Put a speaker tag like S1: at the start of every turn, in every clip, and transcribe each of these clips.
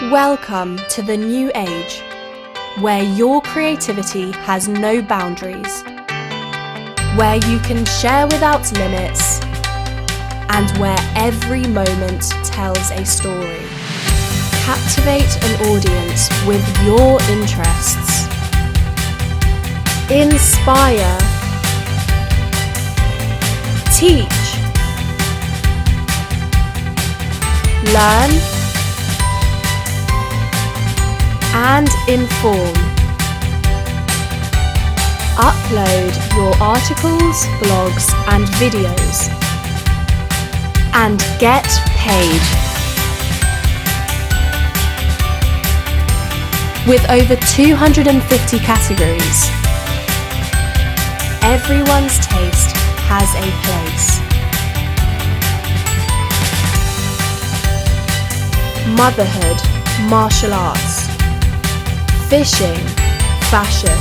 S1: Welcome to the new age, where your creativity has no boundaries, where you can share without limits, and where every moment tells a story. Captivate an audience with your interests. Inspire. Teach. Learn. And inform. Upload your articles, blogs, and videos. And get paid. With over 250 categories, everyone's taste has a place. Motherhood, martial arts, fishing, fashion,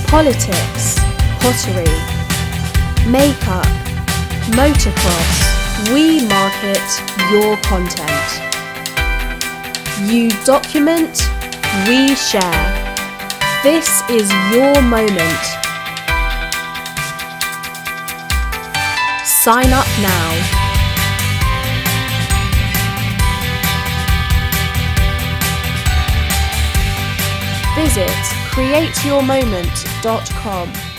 S1: politics, pottery, makeup, motocross. We market your content. You document, we share. This is your moment. Sign up now. Visit createyourmoment.com.